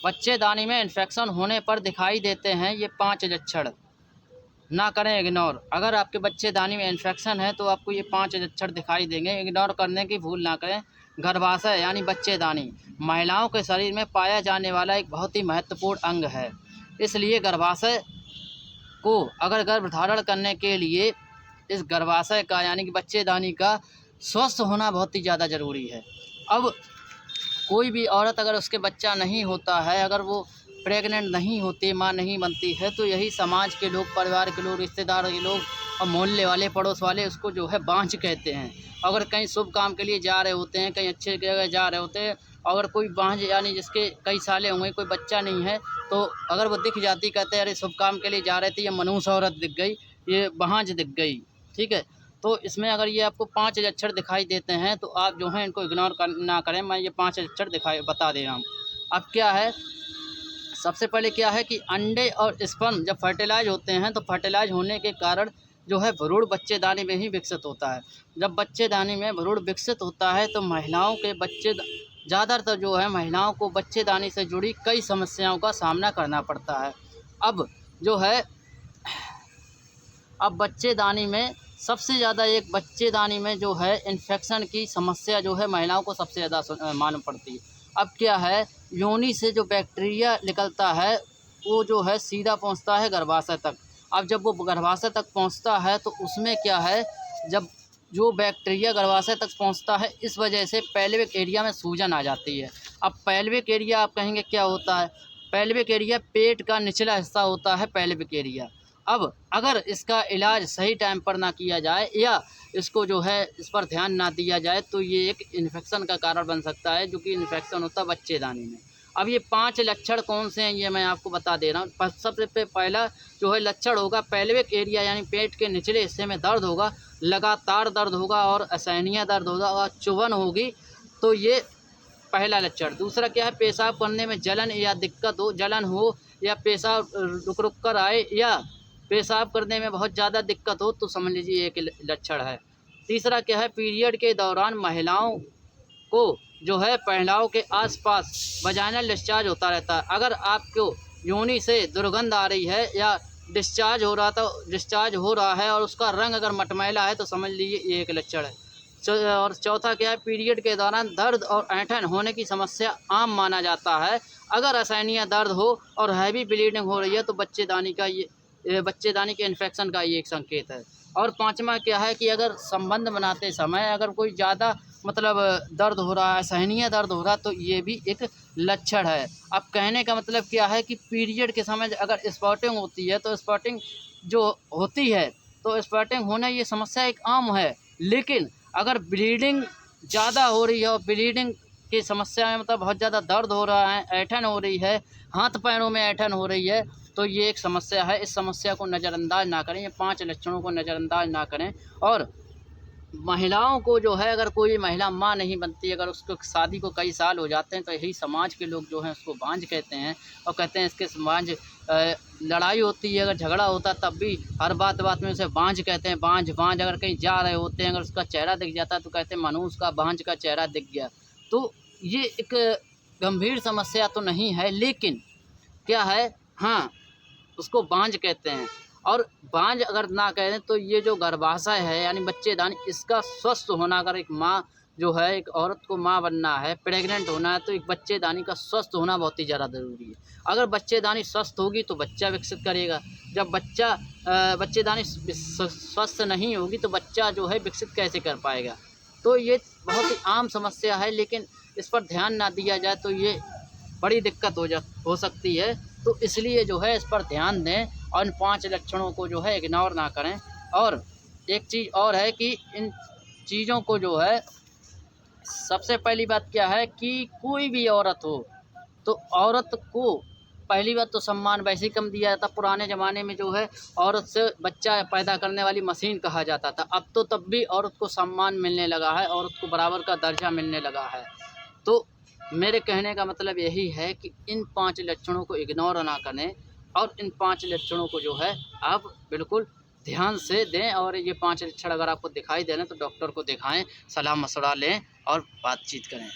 बच्चेदानी में इन्फेक्शन होने पर दिखाई देते हैं ये 5 लक्षण, ना करें इग्नोर। अगर आपके बच्चेदानी में इन्फेक्शन है तो आपको ये 5 लक्षण दिखाई देंगे, इग्नोर करने की भूल ना करें। गर्भाशय यानी बच्चेदानी महिलाओं के शरीर में पाया जाने वाला एक बहुत ही महत्वपूर्ण अंग है, इसलिए गर्भाशय को अगर गर्भधारण करने के लिए इस गर्भाशय का यानी कि बच्चेदानी का स्वस्थ होना बहुत ही ज़्यादा ज़रूरी है। अब कोई भी औरत अगर उसके बच्चा नहीं होता है, अगर वो प्रेग्नेंट नहीं होती, माँ नहीं बनती है, तो यही समाज के लोग, परिवार के लोग, रिश्तेदार के लोग और मोहल्ले वाले, पड़ोस वाले उसको जो है बांझ कहते हैं। अगर कहीं शुभ काम के लिए जा रहे होते हैं, कहीं अच्छे जगह जा रहे होते हैं, अगर कोई बांझ यानी जिसके कई साले होंगे, कोई बच्चा नहीं है, तो अगर वो दिख जाती, कहते हैं अरे शुभ काम के लिए जा रहे थे, ये मनहूस औरत दिख गई, ये बांझ दिख गई। ठीक है, तो इसमें अगर ये आपको 5 लक्षण दिखाई देते हैं तो आप जो है इनको इग्नोर ना करें। मैं ये 5 लक्षण बता दे रहा हूँ। अब क्या है, सबसे पहले क्या है कि अंडे और स्पर्म जब फर्टिलाइज होते हैं तो फर्टिलाइज होने के कारण जो है भ्रूण बच्चेदानी में ही विकसित होता है। जब बच्चेदानी में भ्रूण विकसित होता है तो महिलाओं के ज़्यादातर जो है महिलाओं को बच्चेदानी से जुड़ी कई समस्याओं का सामना करना पड़ता है। अब जो है अब बच्चेदानी में सबसे ज़्यादा एक बच्चेदानी में जो है इन्फेक्शन की समस्या जो है महिलाओं को सबसे ज़्यादा मालूम पड़ती है। अब क्या है, योनि से जो बैक्टीरिया निकलता है वो जो है सीधा पहुंचता है गर्भाशय तक। अब जब वो गर्भाशय तक पहुंचता है तो उसमें क्या है, जब जो बैक्टीरिया गर्भाशय तक पहुंचता है इस वजह से पेल्विक एरिया में सूजन आ जाती है। अब पेल्विक एरिया आप कहेंगे क्या होता है, पेल्विक एरिया पेट का निचला हिस्सा होता है पेल्विक एरिया। अब अगर इसका इलाज सही टाइम पर ना किया जाए या इसको जो है इस पर ध्यान ना दिया जाए तो ये एक इन्फेक्शन का कारण बन सकता है, जो कि इन्फेक्शन होता है बच्चेदानी में। अब ये 5 लक्षण कौन से हैं ये मैं आपको बता दे रहा हूँ। सबसे पहला जो है लक्षण होगा, पेल्विक एरिया यानी पेट के निचले हिस्से में दर्द होगा, लगातार दर्द होगा और असहनीय दर्द होगा और चुभन होगी, तो ये पहला लक्षण। दूसरा क्या है, पेशाब करने में जलन या दिक्कत हो, जलन हो या पेशाब रुक रुक कर आए या पेशाब करने में बहुत ज़्यादा दिक्कत हो तो समझ लीजिए एक लक्षण है। तीसरा क्या है, पीरियड के दौरान महिलाओं को जो है पहलाव के आसपास वजाइनल डिस्चार्ज होता रहता है। अगर आपको योनि से दुर्गंध आ रही है या डिस्चार्ज हो रहा है और उसका रंग अगर मटमैला है तो समझ लीजिए ये एक लक्षण है। और चौथा क्या है, पीरियड के दौरान दर्द और ऐंठन होने की समस्या आम माना जाता है। अगर असहनीय दर्द हो और हैवी ब्लीडिंग हो रही है तो बच्चेदानी के इन्फेक्शन का ये एक संकेत है। और पांचवा क्या है कि अगर संबंध बनाते समय अगर कोई ज़्यादा मतलब दर्द हो रहा है, असहनीय दर्द हो रहा है, तो ये भी एक लक्षण है। अब कहने का मतलब क्या है कि पीरियड के समय अगर स्पॉटिंग होती है तो स्पॉटिंग जो होती है तो स्पॉटिंग होना ये समस्या एक आम है, लेकिन अगर ब्लीडिंग ज़्यादा हो रही है और ब्लीडिंग की समस्या में मतलब बहुत ज़्यादा दर्द हो रहा है, ऐंठन हो रही है, हाथ पैरों में ऐंठन हो रही है, तो ये एक समस्या है। इस समस्या को नज़रअंदाज ना करें, ये 5 लक्षणों को नज़रअंदाज ना करें। और महिलाओं को जो है अगर कोई महिला माँ नहीं बनती, अगर उसको शादी को कई साल हो जाते हैं तो यही समाज के लोग जो हैं उसको बांझ कहते हैं और कहते हैं इसके बांझ लड़ाई होती है, अगर झगड़ा होता है तब भी हर बात में उसे बांझ कहते हैं। बांझ अगर कहीं जा रहे होते हैं, अगर उसका चेहरा दिख जाता है तो कहते हैं मनहूस का बांझ का चेहरा दिख गया। तो ये एक गंभीर समस्या तो नहीं है, लेकिन क्या है, हाँ उसको बांझ कहते हैं। और बांझ अगर ना कहें तो ये जो गर्भाशय है यानी बच्चेदानी, इसका स्वस्थ होना, अगर एक माँ जो है एक औरत को माँ बनना है, प्रेग्नेंट होना है, तो एक बच्चेदानी का स्वस्थ होना बहुत ही ज़्यादा ज़रूरी है। अगर बच्चेदानी स्वस्थ होगी तो बच्चा विकसित करेगा। जब बच्चेदानी स्वस्थ नहीं होगी तो बच्चा जो है विकसित कैसे कर पाएगा। तो ये बहुत ही आम समस्या है, लेकिन इस पर ध्यान ना दिया जाए तो ये बड़ी दिक्कत हो सकती है। तो इसलिए जो है इस पर ध्यान दें और इन 5 लक्षणों को जो है इग्नोर ना करें। और एक चीज़ और है कि इन चीज़ों को जो है, सबसे पहली बात क्या है कि कोई भी औरत हो तो औरत को पहली बात तो सम्मान वैसे ही कम दिया जाता। पुराने ज़माने में जो है औरत से बच्चा पैदा करने वाली मशीन कहा जाता था, अब तो तब भी औरत को सम्मान मिलने लगा है, औरत को बराबर का दर्जा मिलने लगा है। तो मेरे कहने का मतलब यही है कि इन 5 लक्षणों को इग्नोर ना करें और इन 5 लक्षणों को जो है आप बिल्कुल ध्यान से दें। और ये 5 लक्षण अगर आपको दिखाई दे रहे हैं तो डॉक्टर को दिखाएं, सलाह मशवरा लें और बातचीत करें।